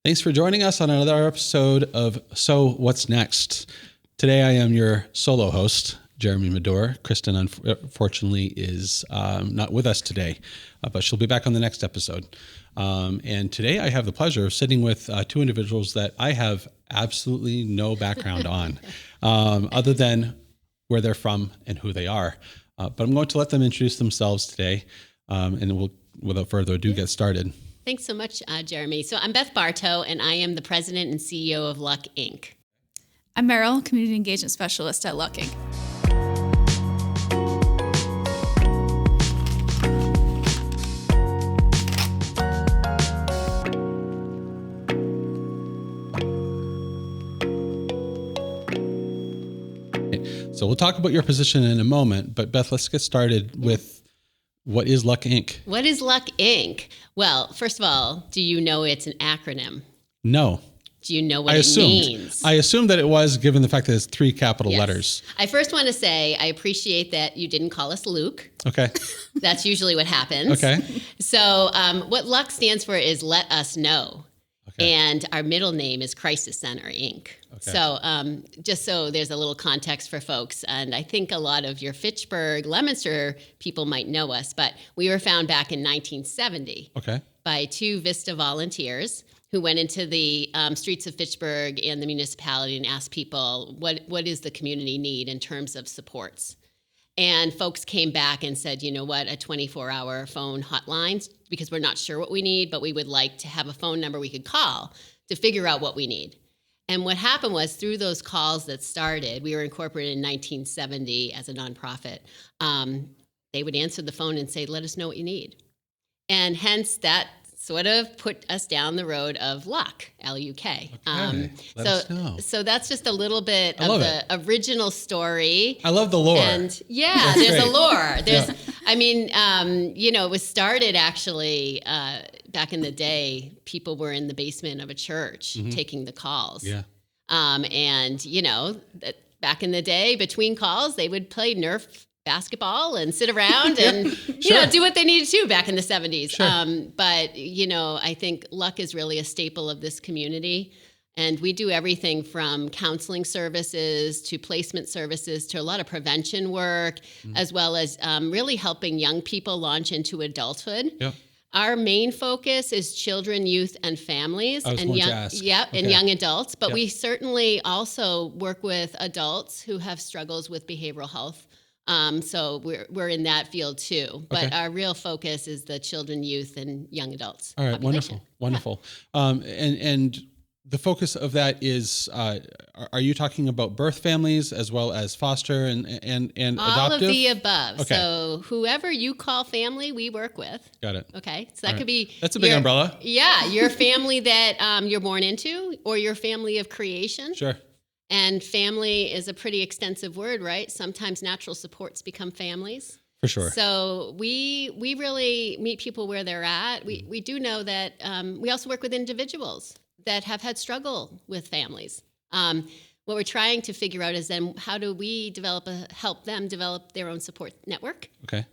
Thanks for joining us on another episode of So What's Next? Today I am your solo host, Jeremy Madore. Kristen, unfortunately, is not with us today, but she'll be back on the next episode. And today I have the pleasure of sitting with two individuals that I have absolutely no background on, other than where they're from and who they are. But I'm going to let them introduce themselves today, and we'll, without further ado, get started. Thanks so much, Jeremy. So I'm Beth Barto, and I am the president and CEO of LUK, Inc. I'm Meryl, Community Engagement Specialist at LUK, Inc. So we'll talk about your position in a moment, but Beth, let's get started with what is LUK, Inc.? What is LUK, Inc.? Well, first of all, do you know it's an acronym? No. Do you know what it means? I assumed that it was, given the fact that it's three capital letters. I first want to say I appreciate that you didn't call us LUK. Okay. That's usually what happens. Okay. So what LUK stands for is Let Us Know. Okay. And our middle name is Crisis Center, Inc. Okay. So just so there's a little context for folks, and I think a lot of your Fitchburg, Leominster people might know us, but we were found back in 1970 by two Vista volunteers who went into the streets of Fitchburg and the municipality and asked people, what is the community need in terms of supports? And folks came back and said, you know what, a 24-hour phone hotline, because we're not sure what we need, but we would like to have a phone number we could call to figure out what we need. And what happened was, through those calls that started, we were incorporated in 1970 as a nonprofit, they would answer the phone and say, let us know what you need. And hence that sort of put us down the road of LUK, L-U-K. Let us know. So that's just a little bit of the original story. I love the lore. And yeah, that's there's great. a lore. There's, I mean, it was started actually back in the day. People were in the basement of a church taking the calls. Yeah. And back in the day, between calls, they would play Nerf basketball and sit around and do what they needed to back in the 70s. Sure. But I think LUK is really a staple of this community, and we do everything from counseling services to placement services to a lot of prevention work, as well as really helping young people launch into adulthood. Yep. Our main focus is children, youth, and families, and young adults. But we certainly also work with adults who have struggles with behavioral health. So we're in that field too, but our real focus is the children, youth, and young adults. All right, population. wonderful. And the focus of that is, are you talking about birth families as well as foster and adoptive? All of the above. Okay. So whoever you call family, we work with. Got it. Okay, so that could be that's a big umbrella. Yeah, your family that you're born into, or your family of creation. Sure. And family is a pretty extensive word, right? Sometimes natural supports become families. For sure. So we really meet people where they're at. We do know that we also work with individuals that have had struggle with families. What we're trying to figure out is then how do we help them develop their own support network? Okay.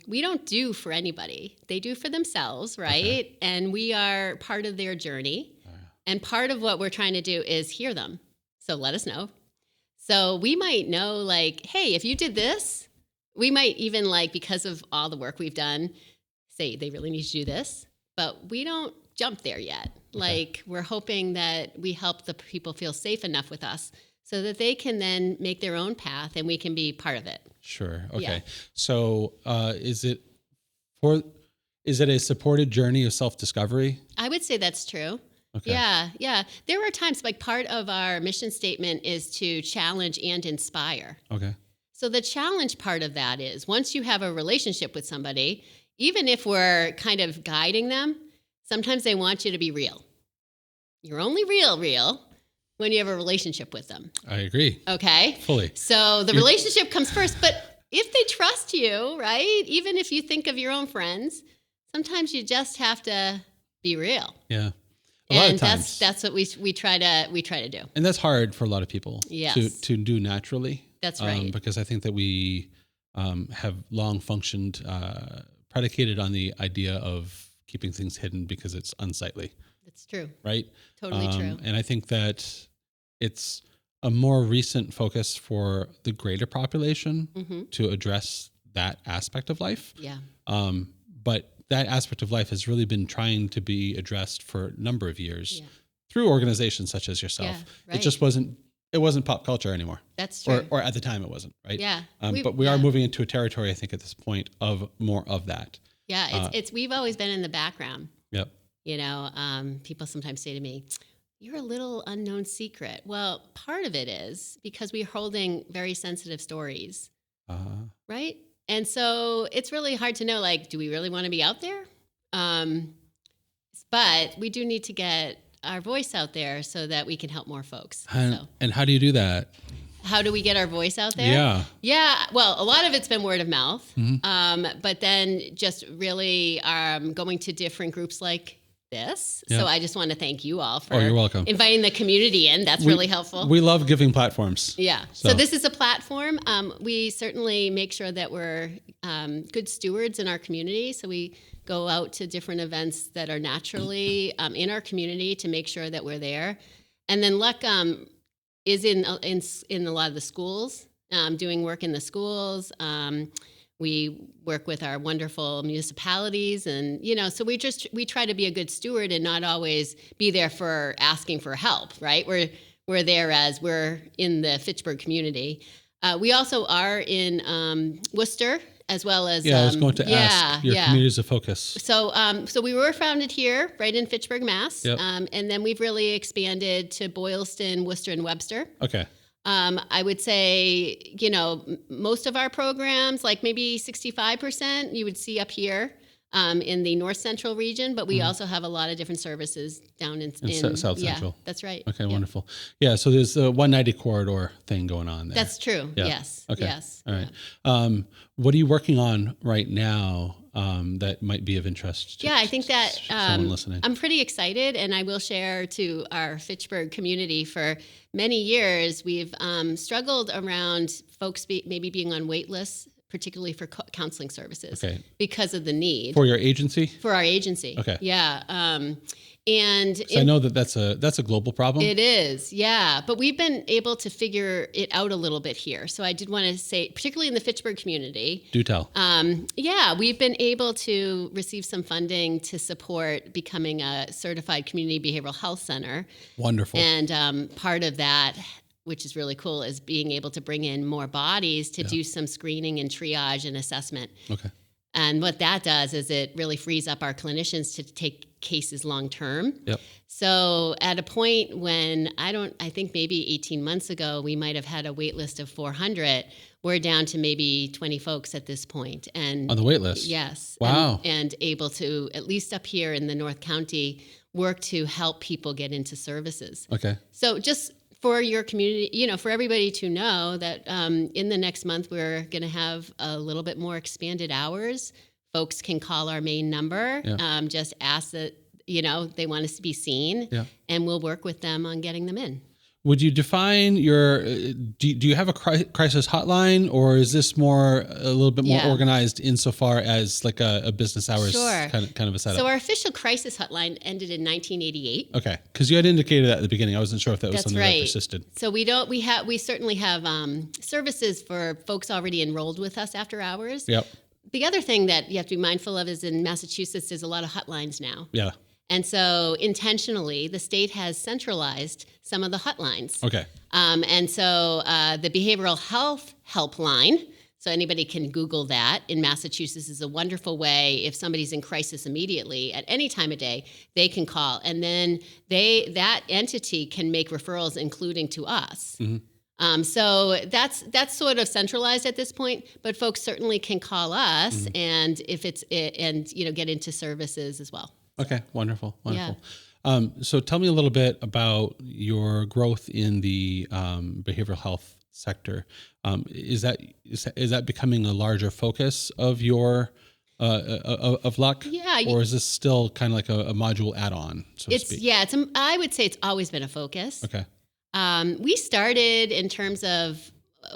We don't do for anybody. They do for themselves, right? Okay. And we are part of their journey. And part of what we're trying to do is hear them. So let us know. So we might know, like, hey, if you did this, we might even, like, because of all the work we've done, say they really need to do this, but we don't jump there yet. Okay. Like, we're hoping that we help the people feel safe enough with us so that they can then make their own path and we can be part of it. Sure. Okay. Yeah. So is it a supported journey of self-discovery? I would say that's true. Okay. Yeah. There are times, like, part of our mission statement is to challenge and inspire. Okay. So the challenge part of that is, once you have a relationship with somebody, even if we're kind of guiding them, sometimes they want you to be real. You're only real when you have a relationship with them. I agree. Okay? Fully. So the relationship comes first, but if they trust you, right, even if you think of your own friends, sometimes you just have to be real. Yeah. And that's what we try to do. And that's hard for a lot of people to do naturally. That's right. Because I think that we have long functioned predicated on the idea of keeping things hidden because it's unsightly. That's true. Right? Totally true. And I think that it's a more recent focus for the greater population to address that aspect of life. Yeah. But that aspect of life has really been trying to be addressed for a number of years through organizations such as yourself. Yeah, right. It just wasn't pop culture anymore. That's true. Or at the time it wasn't, right? Yeah. But we are moving into a territory, I think, at this point of more of that. Yeah, we've always been in the background. Yep. You know, people sometimes say to me, "You're a little unknown secret." Well, part of it is because we're holding very sensitive stories, right? And so it's really hard to know, like, do we really want to be out there? But we do need to get our voice out there so that we can help more folks. And how do you do that? How do we get our voice out there? Yeah. Well, a lot of it's been word of mouth, but then just really going to different groups like this. Yeah. So I just want to thank you all for you're welcome. Inviting the community in. That's really helpful. We love giving platforms. Yeah. So this is a platform. We certainly make sure that we're good stewards in our community. So we go out to different events that are naturally in our community to make sure that we're there. And then LUK is in a lot of the schools, doing work in the schools. We work with our wonderful municipalities, and so we try to be a good steward and not always be there for asking for help. Right? We're there as we're in the Fitchburg community. We also are in Worcester, as well as I was going to ask your communities of focus. So we were founded here, right in Fitchburg, Mass. Yep. And then we've really expanded to Boylston, Worcester, and Webster. Okay. I would say, most of our programs, like maybe 65%, you would see up here in the North Central region, but we also have a lot of different services down in South Central. That's right. Okay, wonderful. Yeah, so there's a 190 corridor thing going on there. That's true. Yeah. Yes. Okay. Yes. All right. What are you working on right now that might be of interest to I think that someone listening? I'm pretty excited, and I will share to our Fitchburg community. For many years, we've struggled around folks maybe being on wait lists, particularly for counseling services, because of the need. For your agency? For our agency. Okay. Yeah. And I know that's a global problem. It is, yeah. But we've been able to figure it out a little bit here. So I did want to say, particularly in the Fitchburg community. Do tell. We've been able to receive some funding to support becoming a certified community behavioral health center. Wonderful. And part of that, which is really cool, is being able to bring in more bodies to do some screening and triage and assessment. Okay. And what that does is it really frees up our clinicians to take cases long term. Yep. So at a point when I think maybe 18 months ago, we might have had a wait list of 400. We're down to maybe 20 folks at this point. And on the wait list? Yes. Wow. And able to, at least up here in the North County, work to help people get into services. Okay. So just for your community, for everybody to know that in the next month, we're going to have a little bit more expanded hours. Folks can call our main number, just ask that, they want us to be seen, and we'll work with them on getting them in. Would you define do you have a crisis hotline, or is this a little bit more organized insofar as like a business hours kind of a setup? So our official crisis hotline ended in 1988. Okay, because you had indicated that at the beginning. I wasn't sure if that was something that persisted. So we certainly have services for folks already enrolled with us after hours. Yep. The other thing that you have to be mindful of is in Massachusetts, there's a lot of hotlines now. Yeah. And so intentionally, the state has centralized some of the hotlines. Okay. And so the behavioral health helpline, so anybody can Google that, in Massachusetts is a wonderful way. If somebody's in crisis immediately at any time of day, they can call. And then that entity can make referrals, including to us. Mm-hmm. So that's sort of centralized at this point, but folks certainly can call us and get into services as well. Okay, wonderful. Yeah. So tell me a little bit about your growth in the behavioral health sector. Is that becoming a larger focus of your of LUK? Yeah. Or is this still kind of like a module add-on, so to speak? Yeah. I would say it's always been a focus. Okay. We started in terms of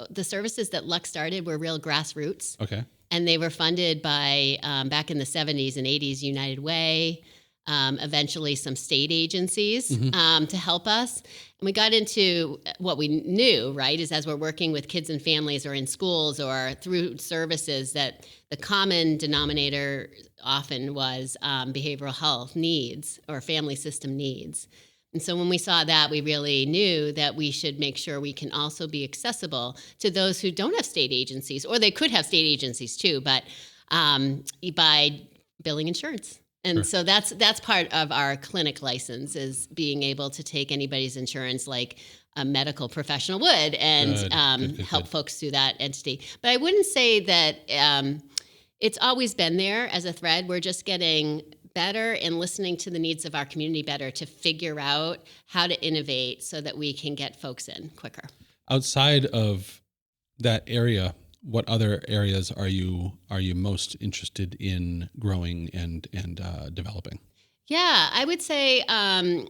the services that LUK started were real grassroots. Okay. And they were funded by, back in the 70s and 80s, United Way. eventually some state agencies to help us. And we got into what we knew, right, is as we're working with kids and families or in schools or through services, that the common denominator often was behavioral health needs or family system needs. And so when we saw that, we really knew that we should make sure we can also be accessible to those who don't have state agencies, or they could have state agencies too, but by billing insurance. And so that's part of our clinic license, is being able to take anybody's insurance like a medical professional would and help folks through that entity. But I wouldn't say that it's always been there as a thread. We're just getting better and listening to the needs of our community better to figure out how to innovate so that we can get folks in quicker. Outside of that area, what other areas are you most interested in growing and developing? Yeah, I would say the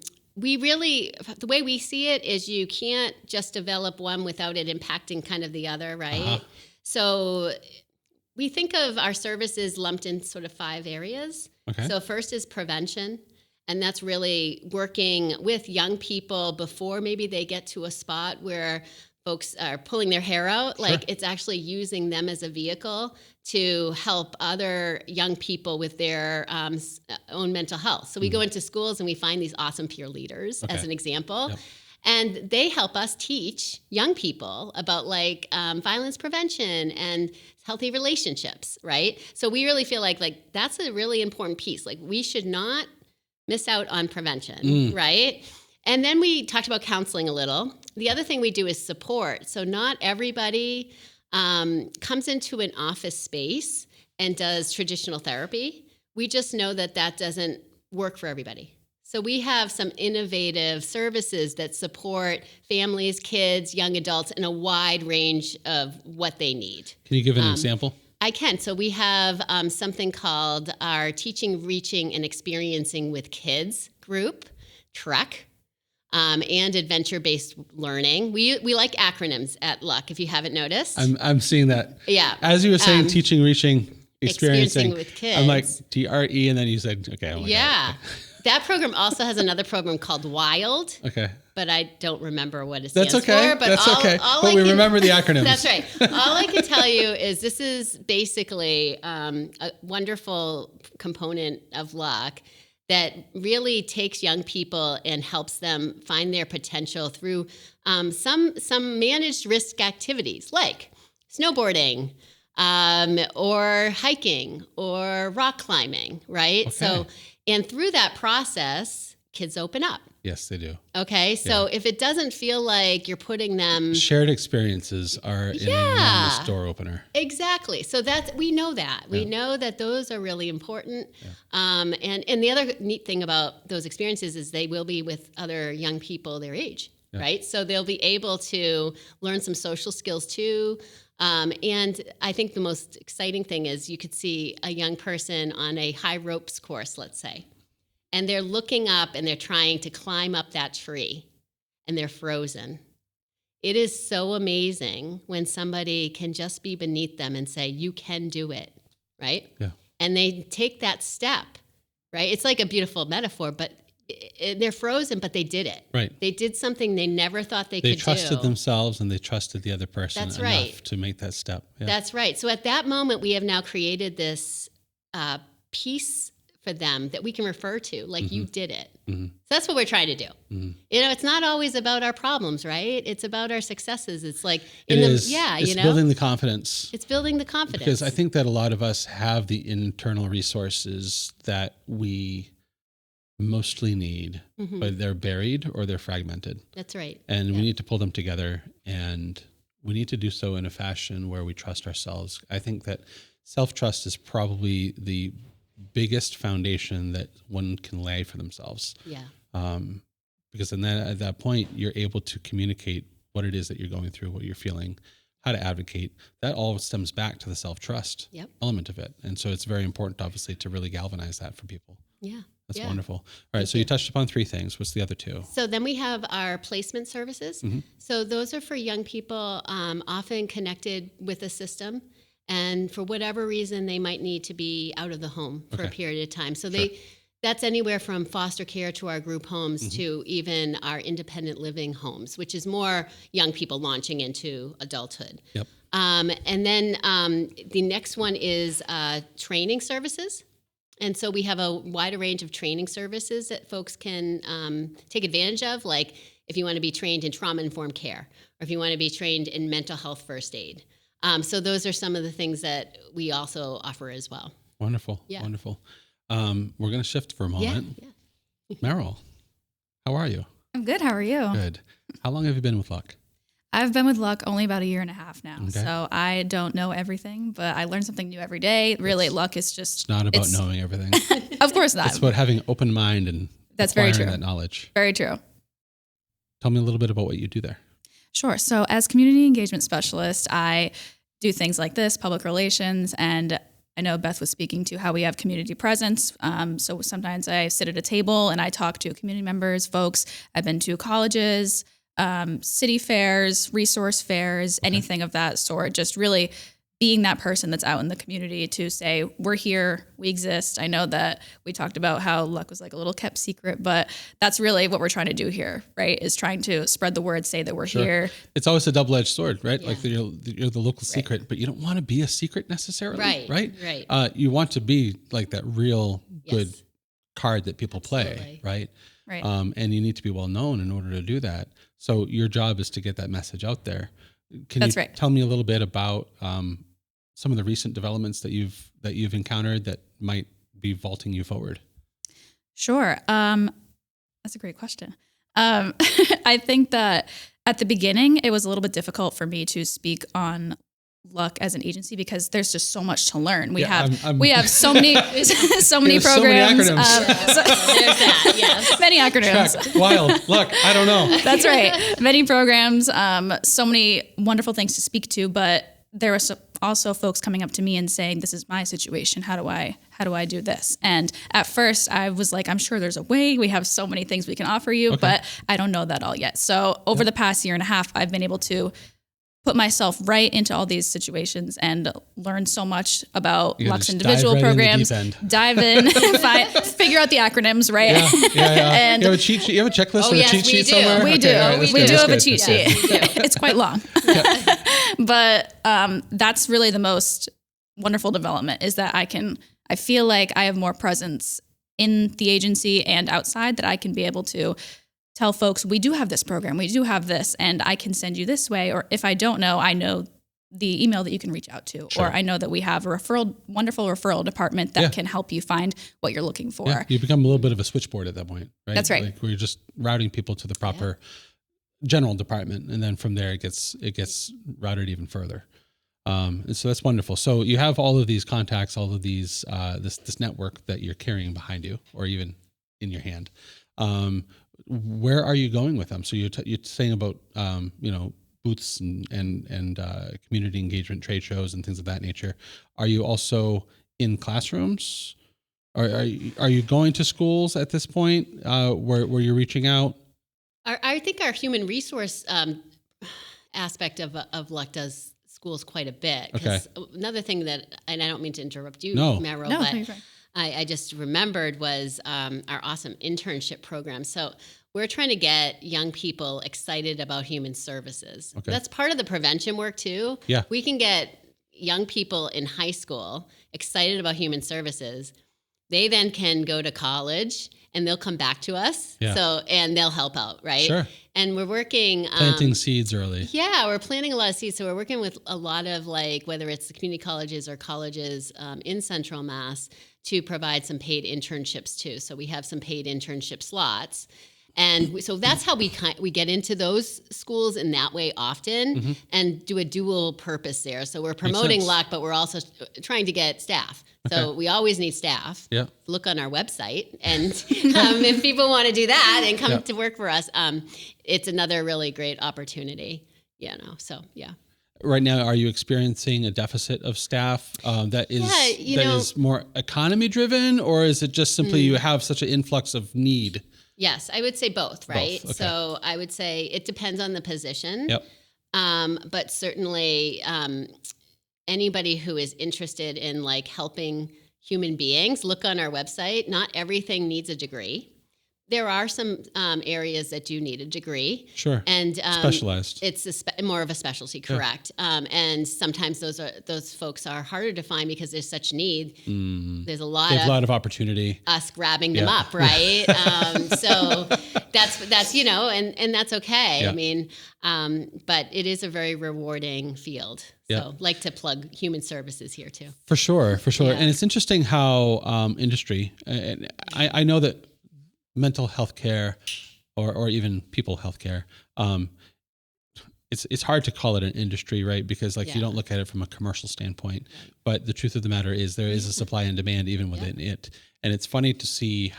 way we see it is you can't just develop one without it impacting kind of the other, right? So we think of our services lumped in sort of 5 areas. Okay. So first is prevention, and that's really working with young people before maybe they get to a spot where folks are pulling their hair out. Like it's actually using them as a vehicle to help other young people with their own mental health. So we go into schools and we find these awesome peer leaders as an example. Yep. And they help us teach young people about like violence prevention and healthy relationships, right? So we really feel like that's a really important piece. Like we should not miss out on prevention, right? And then we talked about counseling a little. The other thing we do is support. So not everybody comes into an office space and does traditional therapy. We just know that doesn't work for everybody. So we have some innovative services that support families, kids, young adults in a wide range of what they need. Can you give an example? I can. So we have something called our Teaching, Reaching, and Experiencing with Kids group, TREC, and adventure-based learning. We like acronyms at LUK, if you haven't noticed. I'm seeing that. Yeah. As you were saying, teaching, reaching, experiencing with kids. I'm like, TRE, and then you said, okay. Oh my God. That program also has another program called WILD. Okay. But I don't remember what it stands for. That's okay. But we remember the acronyms. That's right. All I can tell you is this is basically a wonderful component of LUK that really takes young people and helps them find their potential through some managed risk activities like snowboarding or hiking or rock climbing, right? Okay. And through that process, kids open up. Yes, they do. Okay, so if it doesn't feel like you're putting them... Shared experiences are an enormous door opener. Exactly. So we know that. We know that those are really important. Yeah. And the other neat thing about those experiences is they will be with other young people their age, right? So they'll be able to learn some social skills too. And I think the most exciting thing is you could see a young person on a high ropes course, let's say, and they're looking up and they're trying to climb up that tree and they're frozen. It is so amazing when somebody can just be beneath them and say, you can do it, right? Yeah. And they take that step, right? It's like a beautiful metaphor, but they're frozen, but they did it. Right. They did something they never thought they could do. They trusted themselves and they trusted the other person enough to make that step. Yeah. That's right. So at that moment, we have now created this piece for them that we can refer to, like you did it. So that's what we're trying to do. You know, it's not always about our problems, right? It's about our successes. It's like it's building the confidence. It's building the confidence. Because I think that a lot of us have the internal resources that we mostly need, but they're buried or they're fragmented. That's right. And we need to pull them together, and we need to do so in a fashion where we trust ourselves. I think that self-trust is probably the biggest foundation that one can lay for themselves. Yeah. Because then at that point, you're able to communicate what it is that you're going through, what you're feeling, how to advocate. That all stems back to the self-trust element of it. And so it's very important, obviously, to really galvanize that for people. Yeah. That's wonderful. All right. So you touched upon 3 things. What's the other 2? So then we have our placement services. So those are for young people often connected with a system. And for whatever reason, they might need to be out of the home for a period of time. So That's anywhere from foster care to our group homes to even our independent living homes, which is more young people launching into adulthood. Yep. And then the next one is training services. And so we have a wider range of training services that folks can take advantage of, like if you want to be trained in trauma-informed care, or if you want to be trained in mental health first aid. So those are some of the things that we also offer as well. Wonderful. Yeah. Wonderful. We're going to shift for a moment. Yeah. Meryl, how are you? I'm good. How are you? Good. How long have you been with LUK? I've been with LUK only about 1.5 years now. Okay. So I don't know everything, but I learn something new every day. Really, LUK is just... It's not about knowing everything. Of course not. It's about having an open mind and that's very true. That knowledge. Very true. Tell me a little bit about what you do there. Sure. So as community engagement specialist, I do things like this, public relations, and I know Beth was speaking to how we have community presence. So sometimes I sit at a table and I talk to community members, folks. I've been to colleges, city fairs, resource fairs, anything of that sort. Just really being that person that's out in the community to say, we're here, we exist. I know that we talked about how LUK was like a little kept secret, but that's really what we're trying to do here, right? Is trying to spread the word, say that we're here. It's always a double-edged sword, right? Yeah. Like you're the local secret, but you don't want to be a secret necessarily, right? You want to be like that real good card that people play, right? Right. And you need to be well known in order to do that. So your job is to get that message out there. Can you tell me a little bit about some of the recent developments that you've encountered that might be vaulting you forward? Sure. That's a great question. I think that at the beginning, it was a little bit difficult for me to speak on LUK as an agency because there's just so much to learn. We have so many programs. So many acronyms. There's that. Yes. Many acronyms. Check. Wild. LUK. I don't know. That's right. Many programs. So many wonderful things to speak to, but there were also folks coming up to me and saying, "This is my situation. How do I do this?" And at first, I was like, "I'm sure there's a way. We have so many things we can offer you, but I don't know that all yet." So over the past 1.5 years, I've been able to put myself right into all these situations and learn so much about LUK's individual programs. Dive in, figure out the acronyms, right? Yeah. And you have a cheat sheet? You have a checklist or a cheat sheet somewhere? We do. We do have a cheat sheet. It's quite long. But that's really the most wonderful development is that I feel like I have more presence in the agency and outside that I can be able to tell folks, we do have this program, we do have this, and I can send you this way. Or if I don't know, I know the email that you can reach out to. Sure. Or I know that we have a wonderful referral department that can help you find what you're looking for. Yeah. You become a little bit of a switchboard at that point, right? That's right. Like where you're just routing people to the proper general department. And then from there, it gets routed even further. And so that's wonderful. So you have all of these contacts, all of these, this network that you're carrying behind you or even in your hand. Where are you going with them? So you're saying about booths and community engagement, trade shows, and things of that nature. Are you also in classrooms? Are you going to schools at this point where you're reaching out? I think our human resource aspect of LUK does schools quite a bit. Okay. Another thing that, and I don't mean to interrupt you, Meryl, but I just remembered was our awesome internship program. So we're trying to get young people excited about human services. Okay. That's part of the prevention work too. Yeah. We can get young people in high school excited about human services. They then can go to college and they'll come back to us. Yeah. And they'll help out, right? Sure. And we're working... planting seeds early. Yeah, we're planting a lot of seeds. So we're working with a lot of whether it's the community colleges or colleges in Central Mass to provide some paid internships too. So we have some paid internship slots. And so that's how we get into those schools in that way often and do a dual purpose there. So we're promoting LUK, but we're also trying to get staff. So we always need staff. Yeah. Look on our website. And if people want to do that and come to work for us, it's another really great opportunity. Right now, are you experiencing a deficit of staff that is more economy driven, or is it just simply you have such an influx of need? Yes, I would say both, right? Okay. So I would say it depends on the position. Yep. But certainly anybody who is interested in helping human beings. Look on our website. Not everything needs a degree. There are some areas that do need a degree. Sure. And specialized. It's more of a specialty, correct? Yeah. And sometimes those folks are harder to find because there's such need. There's a lot of opportunity. Us grabbing them up, right? So that's and that's okay. Yeah. I mean, but it is a very rewarding field. So like to plug human services here too. For sure. Yeah. And it's interesting how industry. And I know that mental health care or even people health care, it's hard to call it an industry, right? Because you don't look at it from a commercial standpoint. Right. But the truth of the matter is there is a supply and demand even within it. And it's funny to see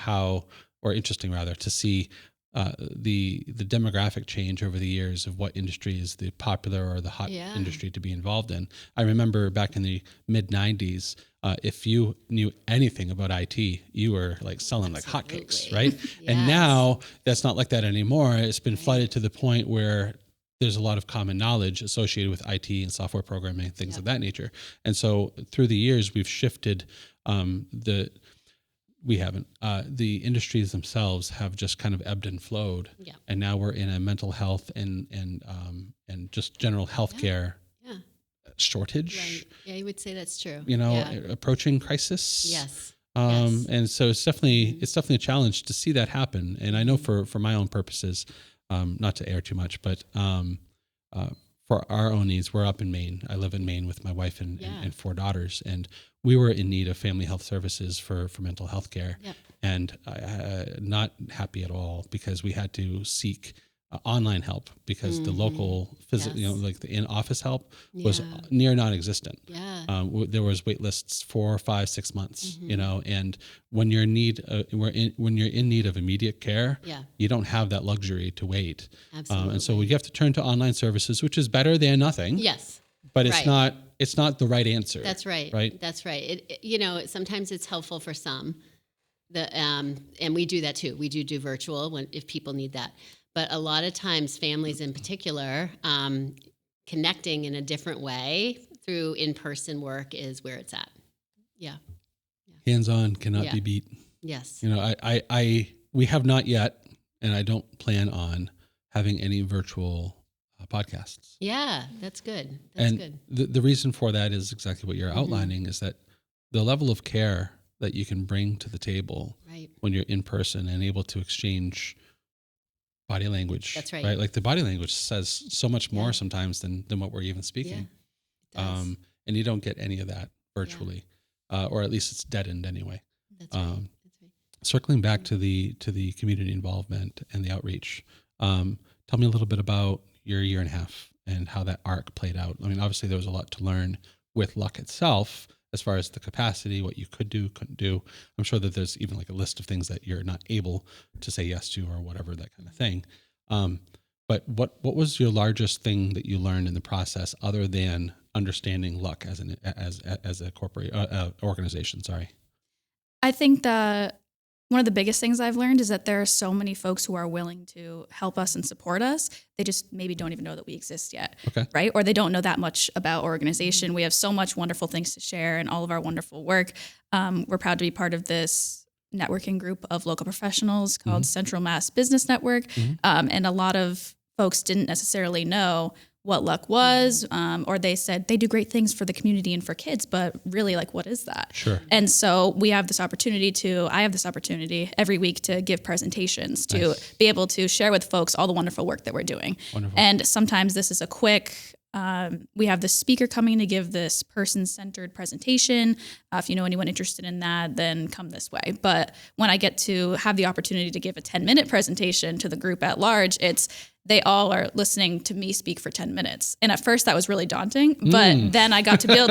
interesting rather, to see the demographic change over the years of what industry is the popular or the hot industry to be involved in. I remember back in the mid 90s, if you knew anything about IT, you were selling like hotcakes, right? Yes. And now that's not like that anymore. It's been flooded to the point where there's a lot of common knowledge associated with IT and software programming, things of that nature. And so through the years, we've shifted the industries themselves have just kind of ebbed and flowed. Yeah. And now we're in a mental health and just general healthcare shortage. Right. Yeah, you would say that's true. Approaching crisis. Yes. And so it's definitely a challenge to see that happen. And I know for my own purposes, not to air too much, but for our own needs, we're up in Maine. I live in Maine with my wife and 4 daughters, and we were in need of family health services for mental health care, and not happy at all because we had to seek online help because the local the in-office help was near non-existent. There was wait lists 4, 5, 6 months, and when you're in need of immediate care, you don't have that luxury to wait. Absolutely. And so we have to turn to online services, which is better than nothing. Yes. But it's not the right answer. That's right. Right. That's right. Sometimes it's helpful for some. And we do that too. We do virtual if people need that. But a lot of times, families in particular, connecting in a different way through in-person work is where it's at. Yeah. Hands-on cannot be beat. Yes. We have not yet, and I don't plan on having any virtual podcasts. Yeah, that's good. That's good. The reason for that is exactly what you're outlining, is that the level of care that you can bring to the table when you're in person and able to exchange body language. That's right. Like the body language says so much more sometimes than what we're even speaking. Yeah, and you don't get any of that virtually, or at least it's deadened anyway. That's right. That's right. Circling back to the community involvement and the outreach, tell me a little bit about your year and a half and how that arc played out. I mean, obviously there was a lot to learn with LUK itself, as far as the capacity, what you could do, couldn't do. I'm sure that there's even a list of things that you're not able to say yes to or whatever, that kind of thing. But what was your largest thing that you learned in the process, other than understanding LUK as a corporate organization? Sorry. I think that one of the biggest things I've learned is that there are so many folks who are willing to help us and support us. They just maybe don't even know that we exist yet, right? Or they don't know that much about our organization. We have so much wonderful things to share and all of our wonderful work. We're proud to be part of this networking group of local professionals called Central Mass Business Network. And a lot of folks didn't necessarily know what LUK was, or they said they do great things for the community and for kids, but really, what is that? Sure. And so I have this opportunity every week to give presentations, to be able to share with folks all the wonderful work that we're doing. Wonderful. And sometimes this is a quick, we have the speaker coming to give this person-centered presentation. If you know anyone interested in that, then come this way. But when I get to have the opportunity to give a 10-minute presentation to the group at large, they all are listening to me speak for 10 minutes. And at first that was really daunting, but then I got to build.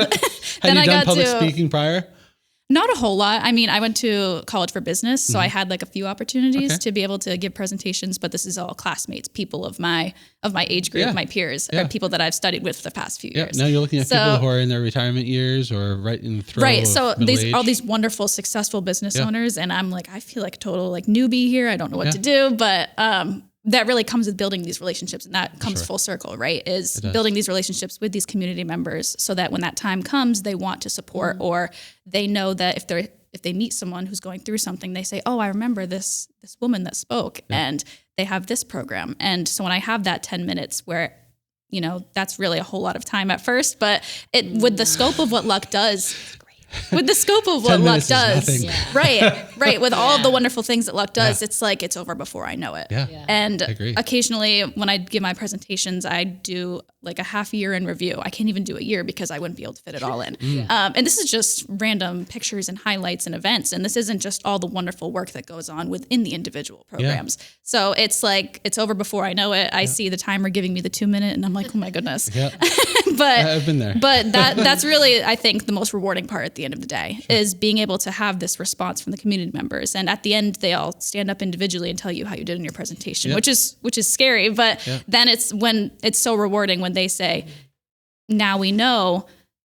Had you done public speaking prior? Not a whole lot. I mean, I went to college for business, so I had a few opportunities to be able to give presentations, but this is all classmates, people of my age group, my peers, or people that I've studied with for the past few years. Now you're looking at people who are in their retirement years or right in the throes of so middle age. All these wonderful, successful business owners, and I'm I feel like a total newbie here. I don't know what to do, but that really comes with building these relationships, and that comes full circle, right? Is building these relationships with these community members so that when that time comes, they want to support, or they know that if they meet someone who's going through something, they say, oh, I remember this woman that spoke, and they have this program. And so when I have that 10 minutes where, you know, that's really a whole lot of time at first, but with the scope of what LUK does, with the scope of what LUK does, right, with all of the wonderful things that LUK does, it's like it's over before I know it. And occasionally when I give my presentations, I do like a half year in review. I can't even do a year because I wouldn't be able to fit it all in. And this is just random pictures and highlights and events. And this isn't just all the wonderful work that goes on within the individual programs. So it's like, it's over before I know it. I see the timer giving me the 2 minute and I'm like, oh my goodness. But I've been there. But that's really, I think, the most rewarding part at the end of the day is being able to have this response from the community members. And at the end, they all stand up individually and tell you how you did in your presentation, which is scary. But then it's when it's so rewarding when they say, now we know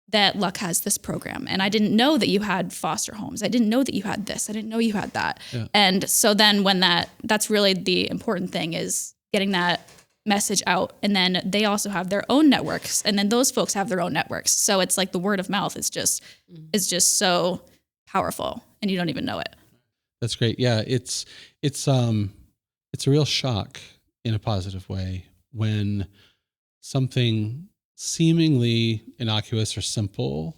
that LUK has this program. And I didn't know that you had foster homes. I didn't know that you had this. I didn't know you had that. And so then when that's really the important thing is getting that message out. And then they also have their own networks. And then those folks have their own networks. So it's like the word of mouth is just so powerful and you don't even know it. That's great. Yeah. It's a real shock in a positive way when something seemingly innocuous or simple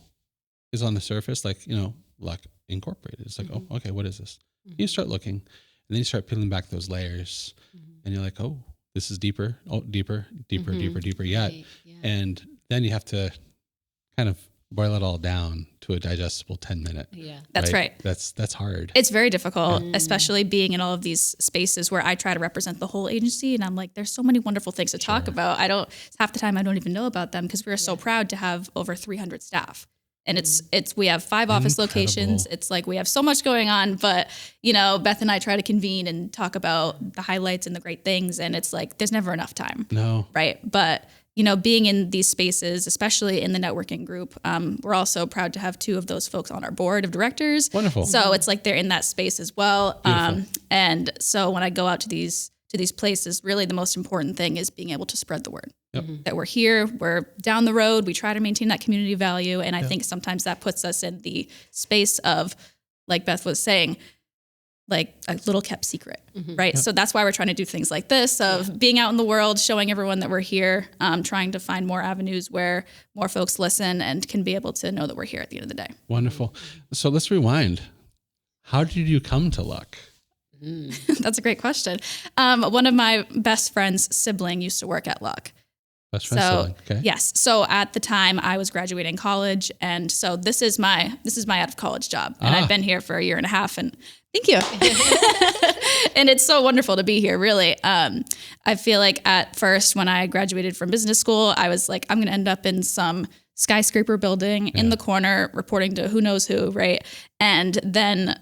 is on the surface, like, you know, LUK Incorporated. It's like, oh, okay, what is this? You start looking and then you start peeling back those layers and you're like, oh, this is deeper, deeper yet. And then you have to kind of boil it all down to a digestible 10-minute. That's right. That's hard. It's very difficult, especially being in all of these spaces where I try to represent the whole agency. And I'm like, there's so many wonderful things to talk about. Half the time I don't even know about them because we're so proud to have over 300 staff. And we have 5 office locations. It's like we have so much going on, but you know, Beth and I try to convene and talk about the highlights and the great things. And it's like, there's never enough time. No. Right. But you know, being in these spaces, especially in the networking group, we're also proud to have 2 of those folks on our board of directors. Wonderful. So it's like they're in that space as well. And so when I go out to these places, really the most important thing is being able to spread the word. That we're here, we're down the road, we try to maintain that community value. And I think sometimes that puts us in the space of, like Beth was saying, like a little kept secret, right? So that's why we're trying to do things like this, of being out in the world, showing everyone that we're here, trying to find more avenues where more folks listen and can be able to know that we're here at the end of the day. Wonderful. So let's rewind. How did you come to LUK? That's a great question. One of my best friend's sibling used to work at LUK. Best friend's sibling. Okay. Yes. So at the time I was graduating college, and so this is my out of college job, and I've been here for a year and a half, and thank you. And it's so wonderful to be here, really. I feel like at first when I graduated from business school, I was like, I'm going to end up in some skyscraper building in the corner reporting to who knows who, right? And then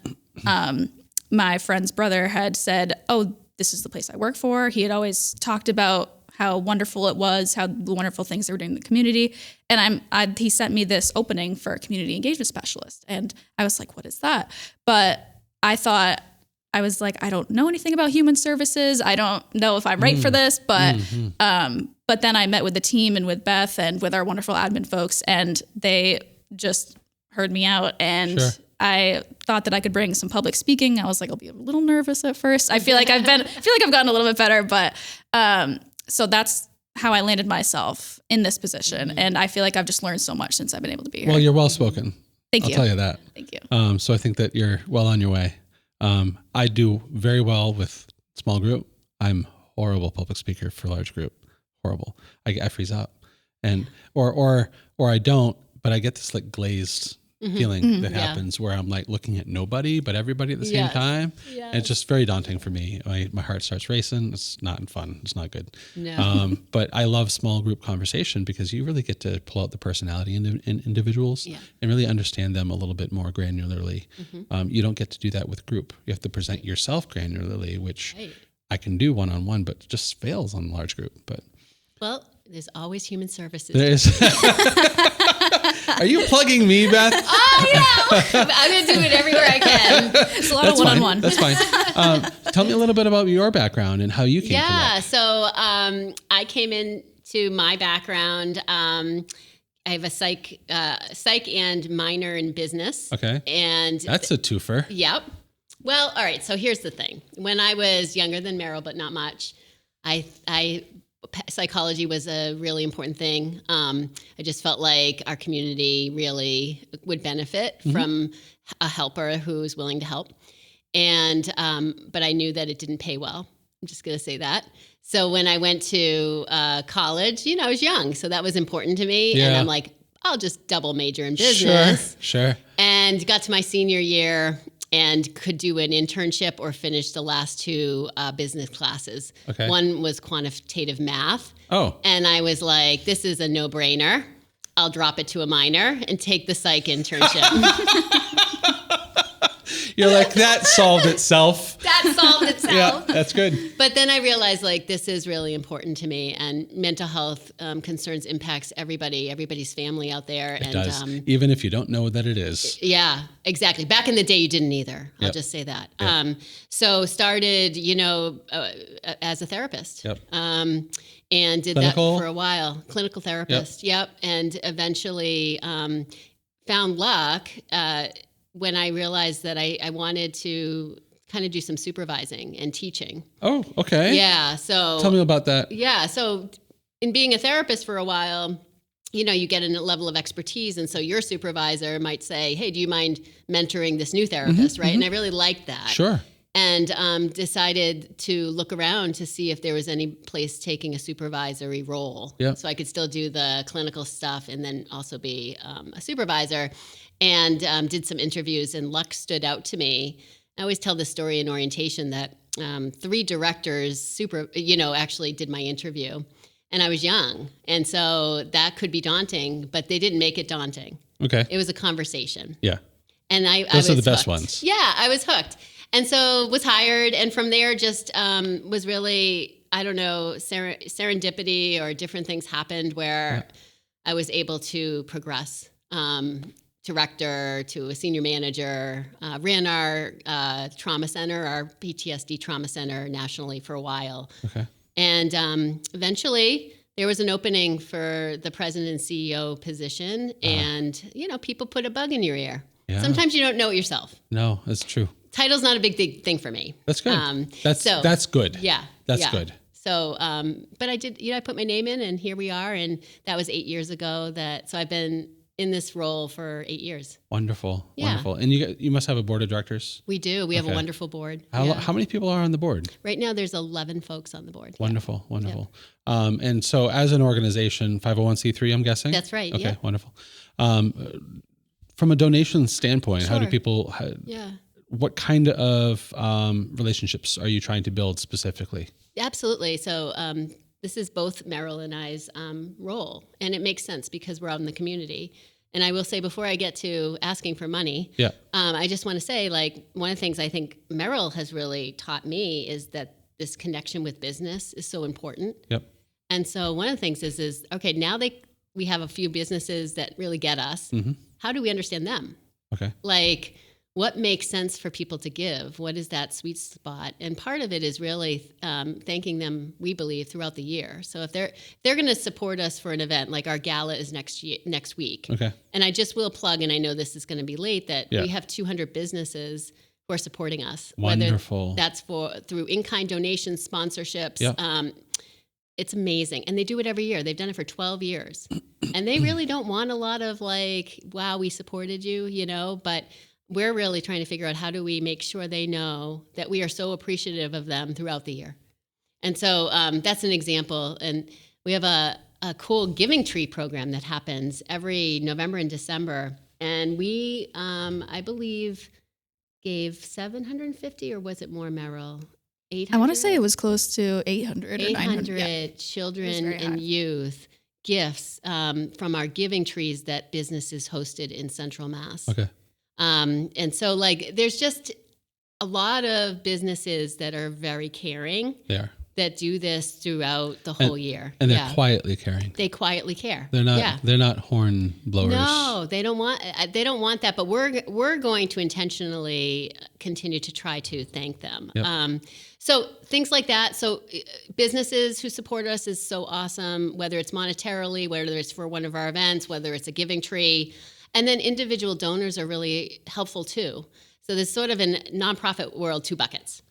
my friend's brother had said, oh, this is the place I work for. He had always talked about how wonderful it was, how the wonderful things they were doing in the community. And he sent me this opening for a community engagement specialist. And I was like, what is that? But I was like, I don't know anything about human services. I don't know if I'm right for this, but then I met with the team and with Beth and with our wonderful admin folks, and they just heard me out. And I thought that I could bring some public speaking. I was like, I'll be a little nervous at first. I feel like I've gotten a little bit better, but, so that's how I landed myself in this position. And I feel like I've just learned so much since I've been able to be here. Well, you're well-spoken. Thank you. I'll tell you that. Thank you. So I think that you're well on your way. I do very well with small group. I'm horrible public speaker for large group. Horrible. I freeze up, and or I don't, but I get this like glazed feeling that happens where I'm like looking at nobody but everybody at the same time. And it's just very daunting for me. My heart starts racing. It's not fun. It's not good. No. But I love small group conversation because you really get to pull out the personality in individuals and really understand them a little bit more granularly. You don't get to do that with group. You have to present yourself granularly, which I can do one-on-one, but just fails on large group. But well, there's always human services. There is. Are you plugging me, Beth? I'm going to do it everywhere I can. It's a lot of one-on-one. That's fine. Tell me a little bit about your background and how you came to LUK. So I came into my background. I have a psych and minor in business. Okay. And that's a twofer. Yep. Well, all right. So here's the thing. When I was younger than Meryl, but not much, psychology was a really important thing. I just felt like our community really would benefit from a helper who's willing to help. And, but I knew that it didn't pay well. I'm just going to say that. So when I went to college, I was young, so that was important to me. Yeah. And I'm like, I'll just double major in business. Sure. And got to my senior year and could do an internship or finish the last two business classes. Okay. One was quantitative math. Oh. And I was like, this is a no-brainer. I'll drop it to a minor and take the psych internship. You're like, that solved itself. That solved itself. Yeah, that's good. But then I realized, this is really important to me, and mental health concerns impacts everybody's family out there. It does, even if you don't know that it is. Yeah, exactly. Back in the day, you didn't either. I'll just say that. Yep. So started, as a therapist. Yep. And did clinical? That for a while. Clinical therapist. Yep. And eventually found LUK when I realized that I wanted to kind of do some supervising and teaching. Oh, okay. Yeah. So tell me about that. Yeah. So in being a therapist for a while, you get a level of expertise. And so your supervisor might say, hey, do you mind mentoring this new therapist? Right. And I really liked that. Sure. And decided to look around to see if there was any place taking a supervisory role. Yep. So I could still do the clinical stuff and then also be a supervisor. And did some interviews, and LUK stood out to me. I always tell this story in orientation that 3 directors actually did my interview, and I was young. And so that could be daunting, but they didn't make it daunting. Okay. It was a conversation. Yeah. And those are the best hooked. ones. Yeah, I was hooked. And so was hired, and from there just was really, I don't know, serendipity or different things happened where I was able to progress. Director to a senior manager, ran our trauma center, our PTSD trauma center nationally for a while. Okay. And eventually there was an opening for the president and CEO position, and people put a bug in your ear. Yeah. Sometimes you don't know it yourself. No, that's true. Title's not a big thing for me. That's good. That's good. Yeah. That's good. So, but I did, I put my name in, and here we are. And that was 8 years ago so I've been in this role for 8 years. Wonderful. Yeah. Wonderful. And you must have a board of directors? We do. We have a wonderful board. How many people are on the board? Right now there's 11 folks on the board. Wonderful. Wonderful. Yeah. And so as an organization, 501c3, I'm guessing? That's right. Okay. Yeah. Wonderful. From a donation standpoint, Sure. how do people, what kind of relationships are you trying to build specifically? Absolutely. So, this is both Meryl and I's role, and it makes sense because we're out in the community. And I will say, before I get to asking for money, I just want to say, one of the things I think Meryl has really taught me is that this connection with business is so important. Yep. And so one of the things is okay, now we have a few businesses that really get us. Mm-hmm. How do we understand them? Okay. What makes sense for people to give? What is that sweet spot? And part of it is really thanking them, we believe, throughout the year. So if they're going to support us for an event, like our gala is next week. Okay. And I just will plug, and I know this is going to be late, that we have 200 businesses who are supporting us. Wonderful. Whether that's through in-kind donations, sponsorships. Yep. It's amazing. And they do it every year. They've done it for 12 years. And they really don't want a lot of wow, we supported you, but we're really trying to figure out how do we make sure they know that we are so appreciative of them throughout the year. And so that's an example. And we have a cool giving tree program that happens every November and December. And we, I believe, gave 750, or was it more, Meryl? 800? I want to say it was close to 800 or 900. 800 children and youth gifts from our giving trees that businesses hosted in Central Mass. Okay. And so there's just a lot of businesses that are very caring. They are. that do this throughout the whole year. And they're quietly caring. They quietly care. They're not horn blowers. No, they don't want that, but we're going to intentionally continue to try to thank them. Yep. So things like that. So businesses who support us is so awesome, whether it's monetarily, whether it's for one of our events, whether it's a giving tree. And then individual donors are really helpful too. So there's sort of in nonprofit world 2 buckets.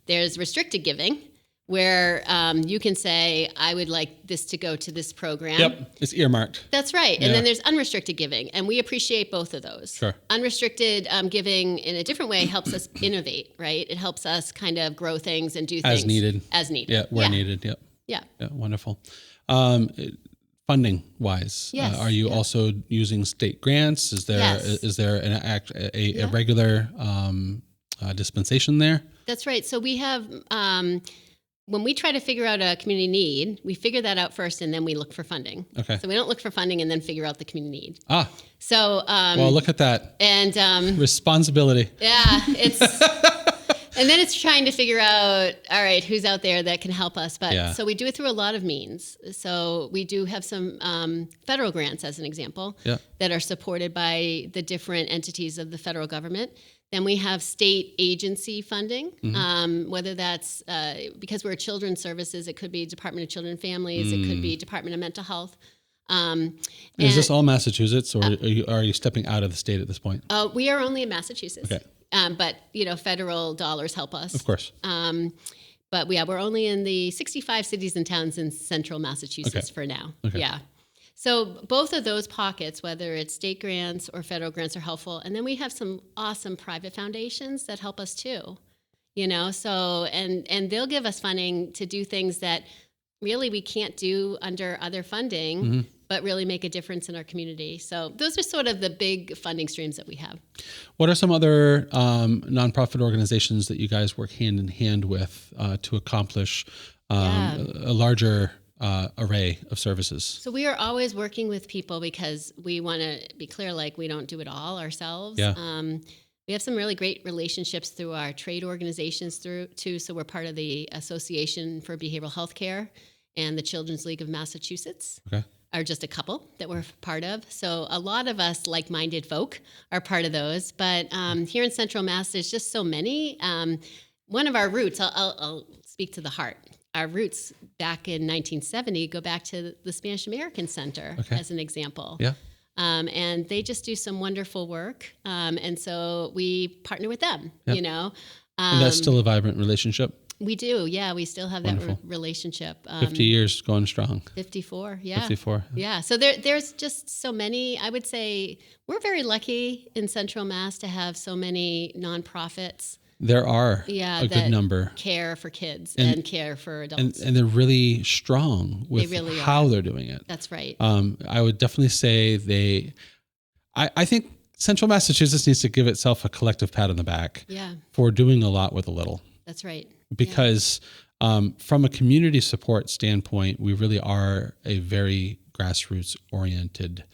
There's restricted giving, where you can say, I would like this to go to this program. Yep, it's earmarked. That's right. And then there's unrestricted giving, and we appreciate both of those. Sure. Unrestricted giving in a different way helps us innovate, right? It helps us kind of grow things and do things. As needed. Yeah, where needed, yep. Yeah. Wonderful. Funding-wise, yes. Are you also using state grants? Is there a regular dispensation there? That's right. So we have... when we try to figure out a community need, we figure that out first, and then we look for funding. Okay. So we don't look for funding and then figure out the community need. So well, look at that. And responsibility. Yeah, it's and then it's trying to figure out, all right, who's out there that can help us. But so we do it through a lot of means. So we do have some federal grants, as an example, that are supported by the different entities of the federal government. Then we have state agency funding, whether that's because we're children's services, it could be Department of Children and Families, it could be Department of Mental Health. Is this all Massachusetts, or are you stepping out of the state at this point? We are only in Massachusetts, okay. But federal dollars help us. Of course. But we're only in the 65 cities and towns in central Massachusetts for now. Okay. Yeah. So both of those pockets, whether it's state grants or federal grants, are helpful. And then we have some awesome private foundations that help us too, so, and they'll give us funding to do things that really we can't do under other funding, but really make a difference in our community. So those are sort of the big funding streams that we have. What are some other nonprofit organizations that you guys work hand in hand with to accomplish a larger array of services? So we are always working with people because we want to be clear, like we don't do it all ourselves. We have some really great relationships through our trade organizations too. So we're part of the Association for Behavioral Health Care and the Children's League of Massachusetts. Okay. Are just a couple that we're part of. So a lot of us like-minded folk are part of those. But here in Central Mass, there's just so many. One of our roots, I'll speak to the heart. Our roots back in 1970 go back to the Spanish American Center as an example. Yeah. And they just do some wonderful work. And so we partner with them, and that's still a vibrant relationship? We do, yeah. We still have that relationship. 50 years going strong. 54, yeah. 54. Yeah, so there's just so many. I would say we're very lucky in Central Mass to have so many nonprofits. There are a good number. Care for kids and care for adults. And they're really strong with how they're doing it. That's right. I would definitely say I think Central Massachusetts needs to give itself a collective pat on the back for doing a lot with a little. That's right. Because from a community support standpoint, we really are a very grassroots oriented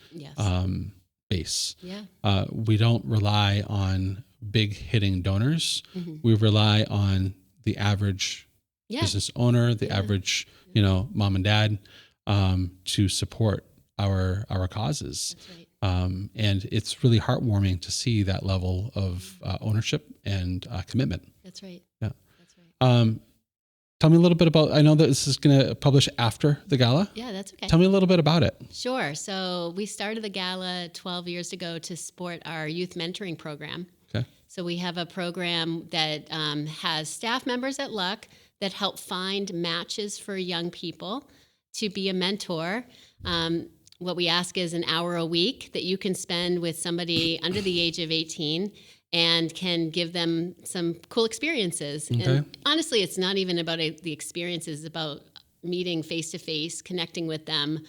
base. Yeah. We don't rely on big hitting donors. We rely on the average business owner, the average, mom and dad, to support our causes. That's right. And it's really heartwarming to see that level of ownership and commitment. That's right. Yeah. Tell me a little bit about, I know that this is going to publish after the gala. Yeah, that's okay. Tell me a little bit about it. Sure. So we started the gala 12 years ago to support our youth mentoring program. Okay. So we have a program that has staff members at LUK that help find matches for young people to be a mentor. What we ask is an hour a week that you can spend with somebody under the age of 18 and can give them some cool experiences. Okay. And honestly, it's not even about the experiences, it's about meeting face-to-face, connecting with them.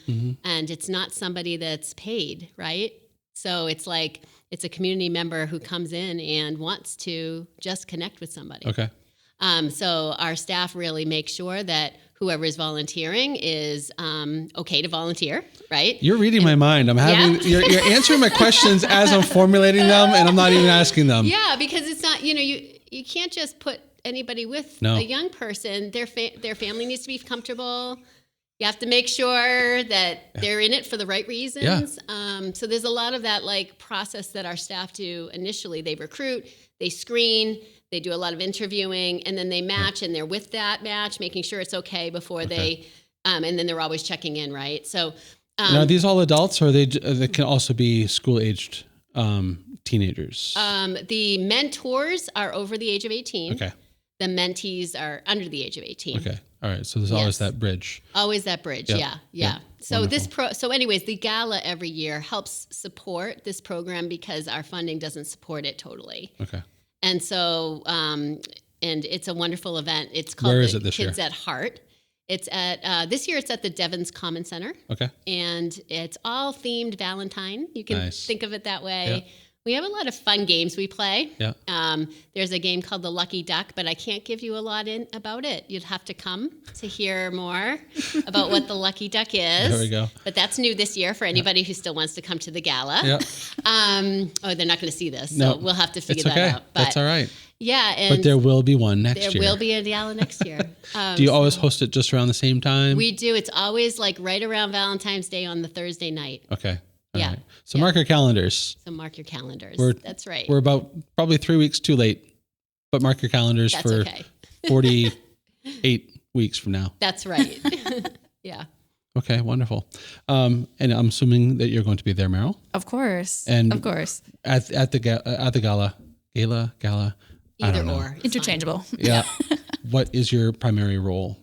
And it's not somebody that's paid, right? So it's like, it's a community member who comes in and wants to just connect with somebody. Okay. So our staff really make sure that whoever is volunteering is okay to volunteer, right? You're reading my mind. I'm having you're answering my questions as I'm formulating them, and I'm not even asking them. Yeah, because it's not, you can't just put anybody with a young person. Their family needs to be comfortable. You have to make sure that they're in it for the right reasons. Yeah. So there's a lot of that like process that our staff do initially. They recruit, they screen, they do a lot of interviewing, and then they match, and they're with that match, making sure it's okay before they, and then they're always checking in, right? So, are these all adults, or they can also be school-aged teenagers? The mentors are over the age of 18. Okay. The mentees are under the age of 18. Okay. All right. So there's always that bridge. Always that bridge. Yep. Yeah. So Wonderful. So anyways, the gala every year helps support this program because our funding doesn't support it totally. Okay. And so, and it's a wonderful event. It's called Where is it this Kids year? at Heart. It's at, this year it's at the Devon's Common Center. Okay. And it's all themed Valentine. You can think of it that way. Yeah. We have a lot of fun games we play. Yeah. There's a game called the Lucky Duck, but I can't give you a lot about it. You'd have to come to hear more about what the Lucky Duck is. There we go. But that's new this year for anybody who still wants to come to the gala. Yeah. They're not going to see this, so we'll have to figure that out. But that's all right. Yeah. And but there will be one next year. There will be a gala next year. Do you always host it just around the same time? We do. It's always like right around Valentine's Day on the Thursday night. Okay. All yeah. Right. So mark your calendars. So mark your calendars. That's right. We're about probably 3 weeks too late, but mark your calendars for 48 weeks from now. That's right. Yeah. Okay, wonderful. And I'm assuming that you're going to be there, Meryl? Of course. And of course. At the gala. Either or. Interchangeable. Yeah. What is your primary role?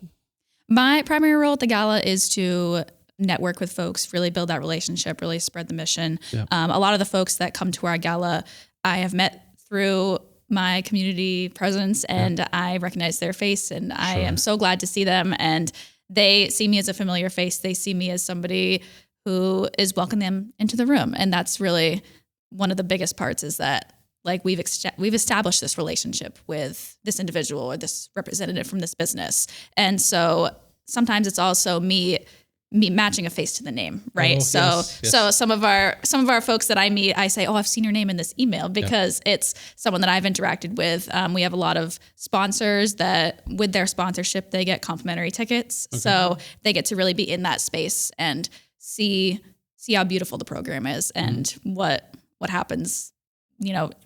My primary role at the gala is to network with folks, really build that relationship, really spread the mission. Yeah. A lot of the folks that come to our gala, I have met through my community presence, and I recognize their face, and I am so glad to see them. And they see me as a familiar face. They see me as somebody who is welcoming them into the room. And that's really one of the biggest parts, is that like we've established this relationship with this individual or this representative from this business. And so sometimes it's also me matching a face to the name, right? Oh, so some of our folks that I meet, I say, "Oh, I've seen your name in this email," because it's someone that I've interacted with. We have a lot of sponsors that, with their sponsorship, they get complimentary tickets, so they get to really be in that space and see how beautiful the program is and what happens,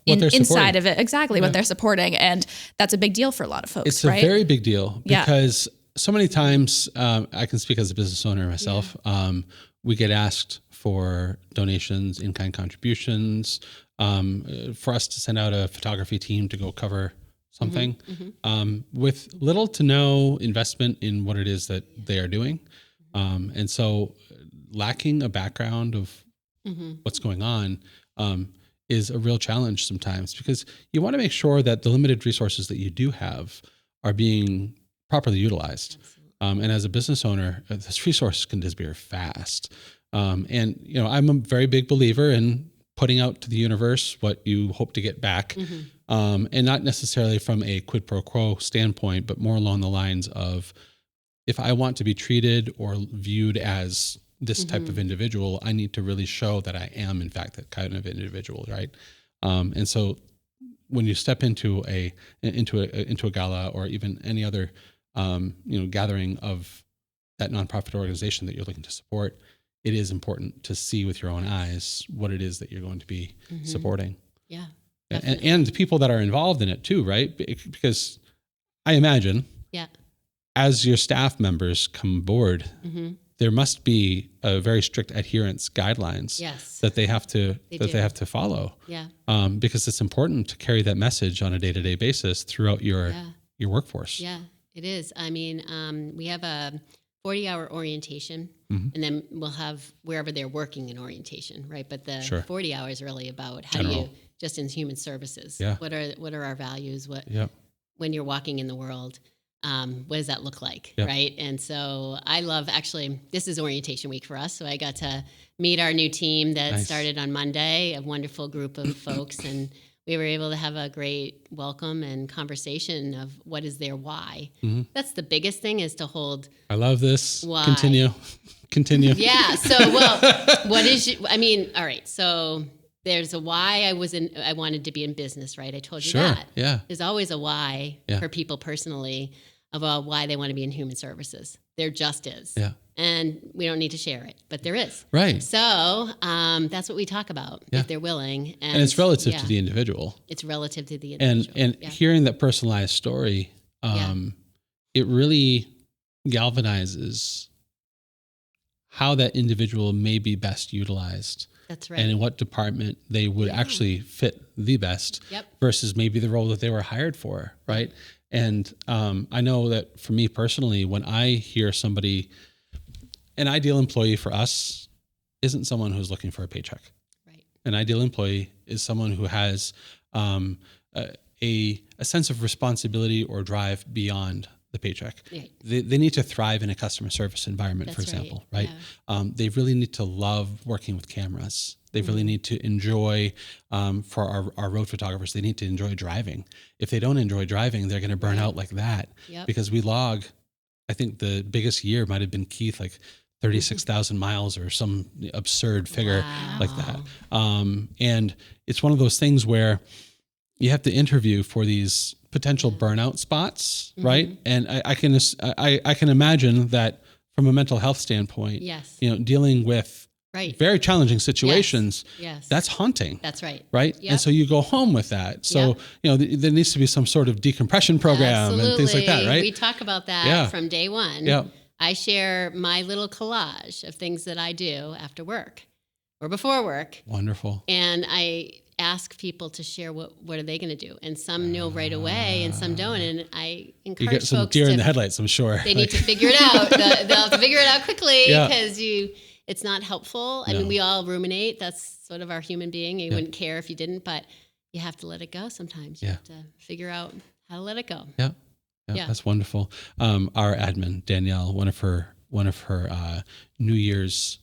inside of it, exactly what they're supporting, and that's a big deal for a lot of folks. It's a very big deal because. So many times, I can speak as a business owner myself, we get asked for donations, in-kind contributions, for us to send out a photography team to go cover something, with little to no investment in what it is that they are doing. And so lacking a background of what's going on is a real challenge sometimes, because you want to make sure that the limited resources that you do have are being properly utilized. And as a business owner, this resource can disappear fast. And, I'm a very big believer in putting out to the universe what you hope to get back. And not necessarily from a quid pro quo standpoint, but more along the lines of, if I want to be treated or viewed as this type of individual, I need to really show that I am, in fact, that kind of individual, right? And so when you step into a gala or even any other gathering of that nonprofit organization that you're looking to support, it is important to see with your own eyes what it is that you're going to be supporting. Yeah. And the people that are involved in it too, right? Because I imagine as your staff members come aboard, there must be a very strict adherence guidelines that they have to follow. Yeah. Because it's important to carry that message on a day-to-day basis throughout your workforce. Yeah. It is. I mean, we have a 40-hour orientation, and then we'll have wherever they're working in orientation, right? But the 40 hours is really about how do you, just in human services, what are our values? When you're walking in the world, what does that look like, right? And so I love, actually, this is orientation week for us, so I got to meet our new team that started on Monday, a wonderful group of folks, and we were able to have a great welcome and conversation of what is their why. That's the biggest thing, is to hold. I love this. Why. Continue. Yeah. So, what is all right. So there's a why I wanted to be in business, right? I told you Sure. that. Yeah. There's always a why for people personally of why they want to be in human services. There just is. Yeah. And we don't need to share it, but there is. Right. So that's what we talk about if they're willing. And it's relative to the individual. It's relative to the individual. And hearing that personalized story, it really galvanizes how that individual may be best utilized. That's right. And in what department they would actually fit the best versus maybe the role that they were hired for, right? And I know that for me personally, when I hear somebody, an ideal employee for us isn't someone who's looking for a paycheck. Right. An ideal employee is someone who has a sense of responsibility or drive beyond the paycheck. Right. They need to thrive in a customer service environment, for example, right? They really need to love working with cameras. They really need to enjoy, for our road photographers, they need to enjoy driving. If they don't enjoy driving, they're going to burn out like that because we log, I think the biggest year might've been Keith, like 36,000 miles or some absurd figure like that. And it's one of those things where you have to interview for these potential burnout spots, right? And I can imagine that from a mental health standpoint, dealing with very challenging situations, that's haunting. That's right. Right? Yep. And so you go home with that. So, there needs to be some sort of decompression program and things like that, right? We talk about that from day one. Yeah. I share my little collage of things that I do after work or before work. Wonderful. And I ask people to share what are they going to do, and some know right away, and some don't. And I encourage you get some folks deer in the headlights, I'm sure. They need to figure it out. They'll have to figure it out quickly because it's not helpful. I mean, we all ruminate. That's sort of our human being. You wouldn't care if you didn't, but you have to let it go sometimes. You have to figure out how to let it go. Yeah, that's wonderful. Our admin Danielle, one of her New Year's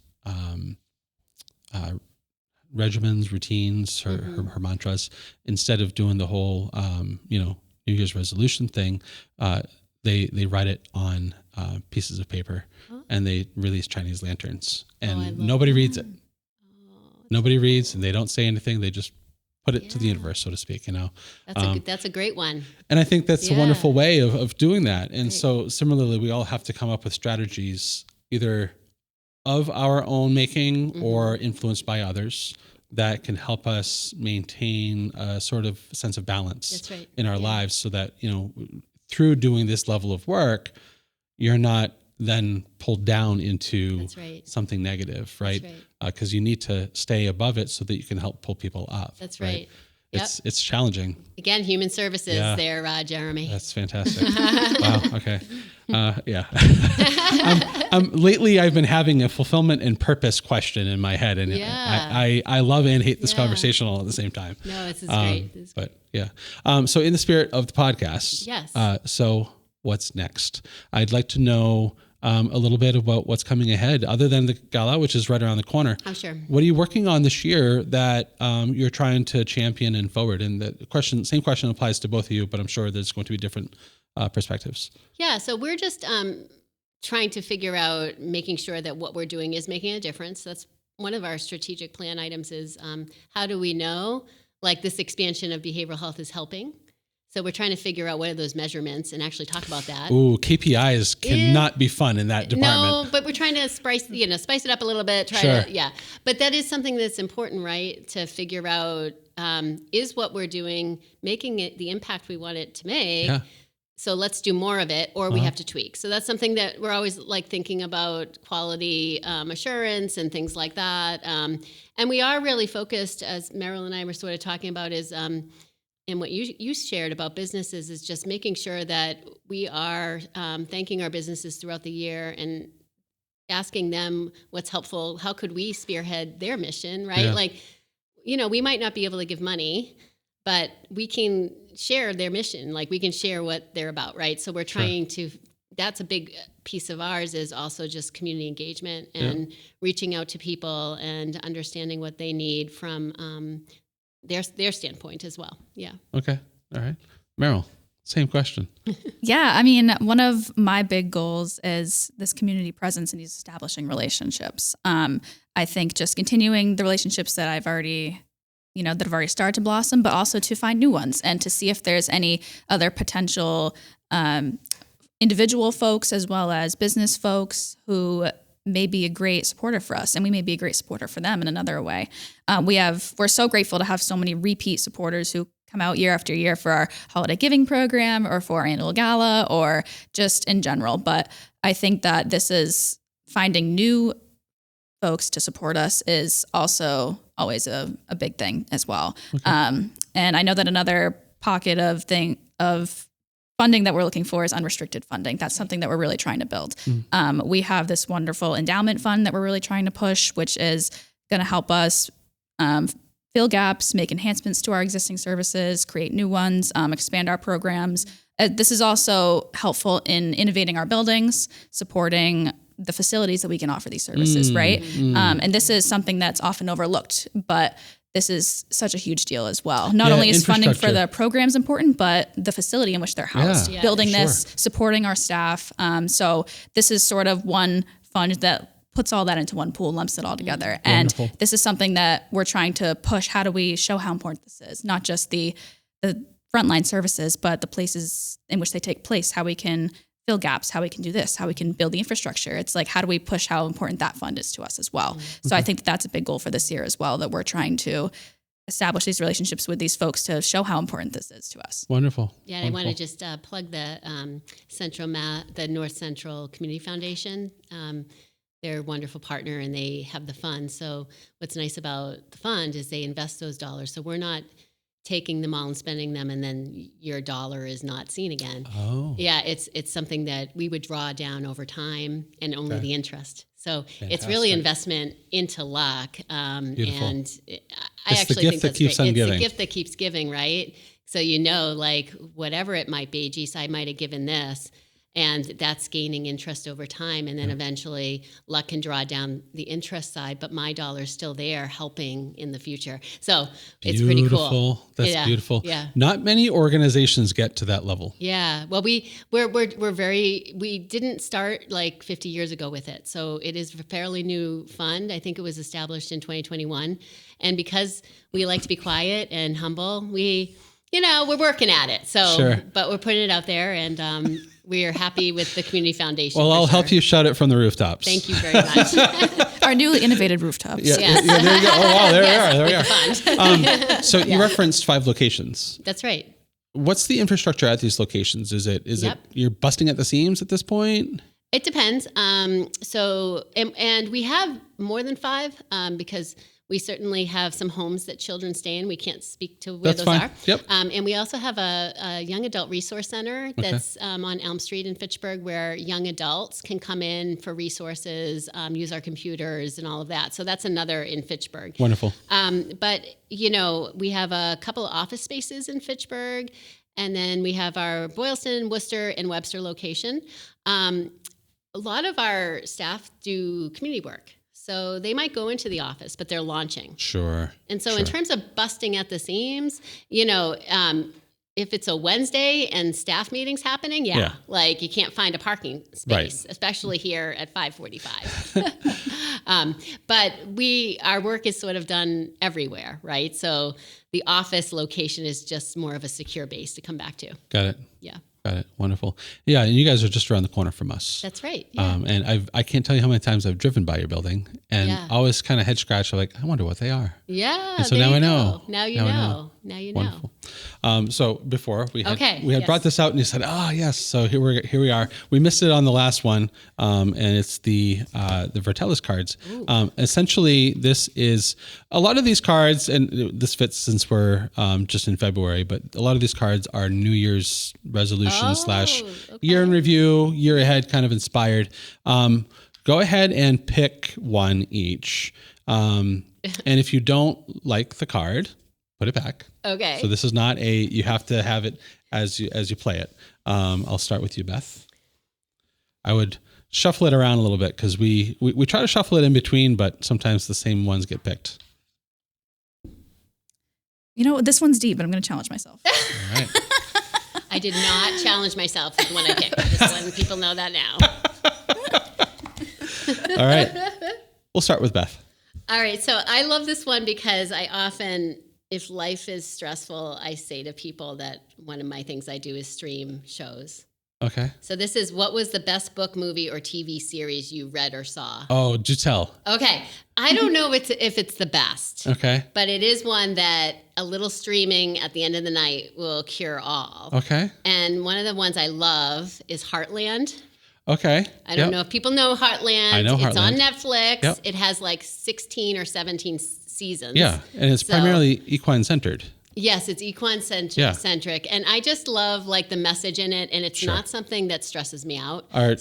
regimens, routines, her mantras, instead of doing the whole New Year's resolution thing, they write it on pieces of paper and they release Chinese lanterns, and nobody reads it. Nobody reads, and they don't say anything. They just put it to the universe, so to speak, That's a great one. And I think that's a wonderful way of doing that. And so similarly, we all have to come up with strategies either of our own making or influenced by others that can help us maintain a sort of sense of balance in our lives, so that, through doing this level of work, you're not then pulled down into something negative, right? Because you need to stay above it so that you can help pull people up. That's right. It's challenging. Again, human services there, Jeremy. That's fantastic. Wow. Okay. Lately, I've been having a fulfillment and purpose question in my head, and I love and hate this conversation all at the same time. No, this is great. But so in the spirit of the podcast, so what's next? I'd like to know a little bit about what's coming ahead, other than the gala, which is right around the corner. Oh, sure. What are you working on this year that you're trying to champion and forward? And the same question applies to both of you, but I'm sure there's going to be different perspectives. Yeah, so we're just trying to figure out, making sure that what we're doing is making a difference. That's one of our strategic plan items is how do we know, like, this expansion of behavioral health is helping? So we're trying to figure out what are those measurements and actually talk about that. Ooh, KPIs cannot be fun in that department. No, but we're trying to spice it up a little bit. But that is something that's important, right? To figure out, is what we're doing making it the impact we want it to make? Yeah. So let's do more of it, or we have to tweak. So that's something that we're always thinking about, quality assurance and things like that. And we are really focused, as Meryl and I were sort of talking about, is and what you shared about businesses is just making sure that we are thanking our businesses throughout the year and asking them what's helpful. How could we spearhead their mission, right? Yeah. We might not be able to give money, but we can share their mission. We can share what they're about, right? So we're trying to, that's a big piece of ours, is also just community engagement and reaching out to people and understanding what they need from their standpoint as well. Yeah. Okay. All right. Meryl, same question. Yeah. I mean, one of my big goals is this community presence and these establishing relationships. I think just continuing the relationships that I've already that have already started to blossom, but also to find new ones and to see if there's any other potential individual folks as well as business folks who may be a great supporter for us, and we may be a great supporter for them in another way. We're so grateful to have so many repeat supporters who come out year after year for our holiday giving program or for our annual gala or just in general. But I think that this is finding new folks to support us is also always a big thing as well. Okay. And I know that another pocket of funding that we're looking for is unrestricted funding. That's something that we're really trying to build. We have this wonderful endowment fund that we're really trying to push, which is going to help us fill gaps, make enhancements to our existing services, create new ones, expand our programs. This is also helpful in innovating our buildings, supporting the facilities that we can offer these services, right? And this is something that's often overlooked, but this is such a huge deal as well. Not only is funding for the programs important, but the facility in which they're housed, building this, supporting our staff. So this is sort of one fund that puts all that into one pool, lumps it all together. And this is something that we're trying to push. How do we show how important this is? Not just the frontline services, but the places in which they take place, how we can fill gaps, how we can do this, how we can build the infrastructure. It's like, how do we push how important that fund is to us as well? So I think that's a big goal for this year as well, that we're trying to establish these relationships with these folks to show how important this is to us. Wonderful. Yeah, and I want to just plug the the North Central Community Foundation. They're a wonderful partner, and they have the fund. So what's nice about the fund is they invest those dollars. So we're not taking them all and spending them, and then your dollar is not seen again. Oh. Yeah, it's something that we would draw down over time, and only the interest. So it's really investment into LUK. And I actually think that's great. It's the gift that keeps giving, right? So like whatever it might be, geez, I might have given this. And that's gaining interest over time. And then eventually LUK can draw down the interest side, but my dollar's still there helping in the future. So it's pretty cool. That's beautiful. Yeah. Not many organizations get to that level. Yeah. Well, we didn't start like 50 years ago with it. So it is a fairly new fund. I think it was established in 2021. And because we like to be quiet and humble, we're working at it. So, but we're putting it out there, and we are happy with the Community Foundation. Well, I'll help you shout it from the rooftops. Thank you very much. Our newly innovated rooftops. Yeah, there you go. Oh, wow, there we are. So you referenced 5 locations. That's right. What's the infrastructure at these locations? Is it you're busting at the seams at this point? It depends. So we have more than 5 because we certainly have some homes that children stay in. We can't speak to where those are. Yep. And we also have a young adult resource center that's on Elm Street in Fitchburg, where young adults can come in for resources, use our computers and all of that. So that's another in Fitchburg. Wonderful. But, we have a couple of office spaces in Fitchburg, and then we have our Boylston, Worcester, and Webster location. A lot of our staff do community work. So they might go into the office, but they're launching. Sure. And so in terms of busting at the seams, if it's a Wednesday and staff meetings happening, like you can't find a parking space, especially here at 545. But our work is sort of done everywhere, right? So the office location is just more of a secure base to come back to. Got it. Yeah. Got it. Wonderful. Yeah, and you guys are just around the corner from us. That's right. Yeah. And I can't tell you how many times I've driven by your building and always kind of head scratch. I'm like, I wonder what they are. Yeah. And so now I know. Now you know. Wonderful. So before we had brought this out, and you said, yes. So here we are. We missed it on the last one, and it's the Vertellus cards. Essentially, this is a lot of these cards, and this fits since we're just in February. But a lot of these cards are New Year's resolution / year in review, year ahead, kind of inspired. Go ahead and pick one each. And if you don't like the card, put it back. Okay. So this is not you have to have it as you play it. I'll start with you, Beth. I would shuffle it around a little bit because we try to shuffle it in between, but sometimes the same ones get picked. This one's deep, but I'm going to challenge myself. All right. I did not challenge myself with the one I picked. Just letting people know that now. All right. We'll start with Beth. All right. So I love this one because I often if life is stressful, I say to people that one of my things I do is stream shows. Okay. So this is, what was the best book, movie, or TV series you read or saw? Oh, do tell. Okay. I don't know if it's the best. Okay. But it is one that a little streaming at the end of the night will cure all. Okay. And one of the ones I love is Heartland. Okay. I don't know if people know Heartland. I know Heartland. It's on Netflix. Yep. It has like 16 or 17 seasons. Yeah, and it's primarily equine centered. Yes, it's equine centric, and I just love like the message in it, and it's not something that stresses me out. Our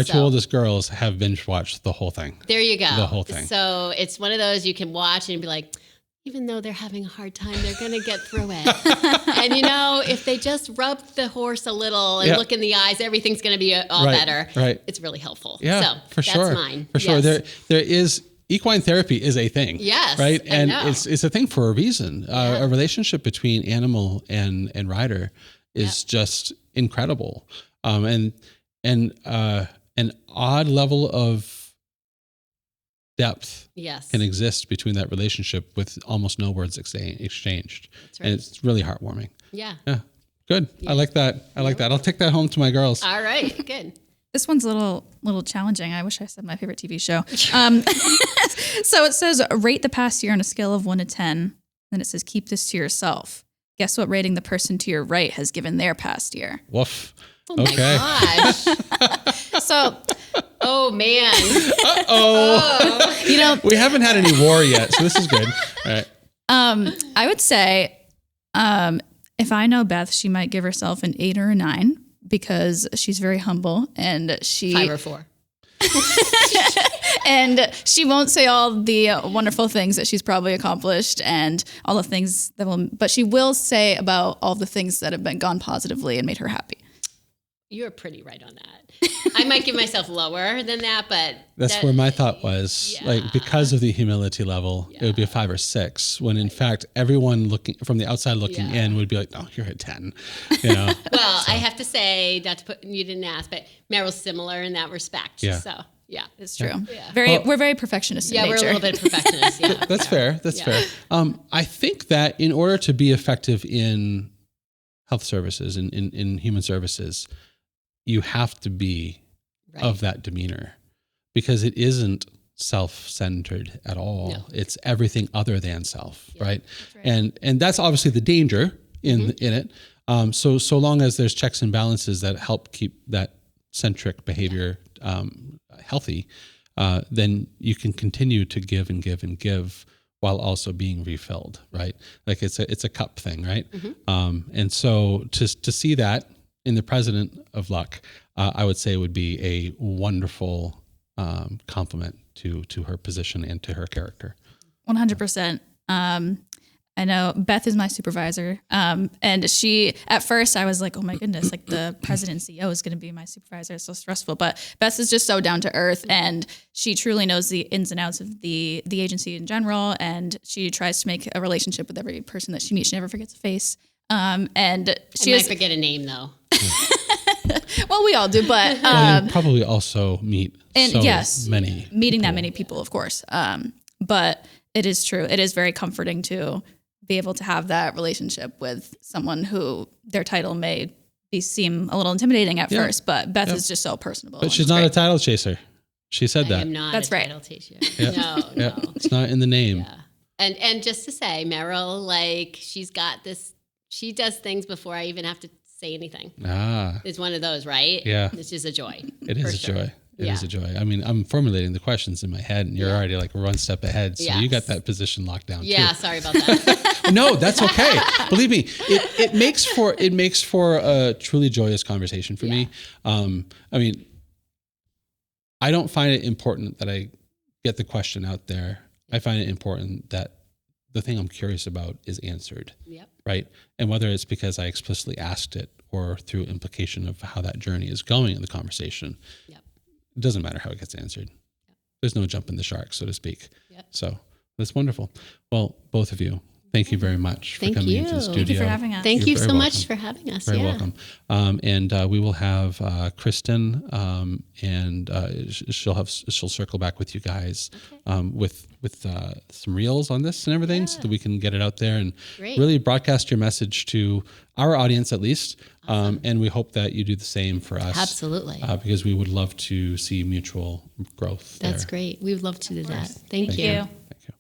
two oldest girls have binge watched the whole thing. There you go. The whole thing. So it's one of those you can watch and be like, even though they're having a hard time, they're going to get through it. And if they just rub the horse a little and look in the eyes, everything's going to be all better. Right. It's really helpful. Yeah, so for sure. That's mine. For sure. Yes. There is. Equine therapy is a thing. Yes. Right. And I know. it's a thing for a reason. A relationship between animal and rider is just incredible. And an odd level of depth can exist between that relationship with almost no words exchanged. That's right. And it's really heartwarming. Yeah. Yeah. Good. Yeah. I like that. I'll take that home to my girls. All right. Good. This one's a little challenging. I wish I said my favorite TV show. So it says, rate the past year on a scale of 1 to 10. Then it says, keep this to yourself. Guess what rating the person to your right has given their past year? Woof. Oh my gosh. So, oh man. Uh-oh. We haven't had any war yet, so this is good. All right. I would say, if I know Beth, she might give herself an 8 or a 9 because she's very humble and she 5 or 4. And she won't say all the wonderful things that she's probably accomplished and all the things but she will say about all the things that have gone positively and made her happy. You're pretty right on that. I might give myself lower than that, but that's where my thought was. Yeah. Like, because of the humility level, it would be a 5 or 6. When in fact, everyone looking from the outside looking in would be like, "Oh, you're at 10." Well, so. I have to say, not to put, you didn't ask, but Meryl's similar in that respect. Yeah. So yeah, it's true. Yeah. We're very perfectionist. In nature. We're a little bit perfectionist. Yeah, that's fair. That's fair. I think that in order to be effective in health services and in human services, you have to be of that demeanor, because it isn't self-centered at all. No. It's everything other than self, right? And that's obviously the danger in it. So long as there's checks and balances that help keep that centric behavior healthy, then you can continue to give and give and give while also being refilled, right? Like it's a cup thing, right? Mm-hmm. And so to see that in the president of LUK, I would say would be a wonderful compliment to her position and to her character. 100%. I know Beth is my supervisor. And she, at first I was like, oh my goodness, like the president CEO is going to be my supervisor. It's so stressful. But Beth is just so down to earth, and she truly knows the ins and outs of the agency in general. And she tries to make a relationship with every person that she meets. She never forgets a face. And she might forget a name though. Well, we all do, but you probably also meet meeting that many people, of course. But it is true. It is very comforting to be able to have that relationship with someone who their title may seem a little intimidating at first, but Beth is just so personable. But she's not a title chaser. She said that. I am not That's a right. title chaser. No. It's not in the name. Yeah. And just to say, Meryl, like, she's got this, she does things before I even have to say anything. It's one of those, right? Yeah. It's just a joy. It is a joy. It is a joy. I mean, I'm formulating the questions in my head, and you're already like one step ahead. So you got that position locked down. Yeah, too. Sorry about that. No, that's okay. Believe me, it makes for a truly joyous conversation for me. I mean, I don't find it important that I get the question out there. I find it important that the thing I'm curious about is answered. Yep. Right. And whether it's because I explicitly asked it or through implication of how that journey is going in the conversation. Yep. It doesn't matter how it gets answered. Yep. There's no jumping the shark, so to speak. Yep. So that's wonderful. Well, both of you, Thank you very much for coming into the studio. Thank you for having us. Thank You're you so very much welcome. for having us. Very welcome. And we will have Kristen, and she'll circle back with you guys with some reels on this and everything, so that we can get it out there and really broadcast your message to our audience at least. Awesome. And we hope that you do the same for us. Absolutely. Because we would love to see mutual growth. That's great. We would love to do that. Thank you. Thank you.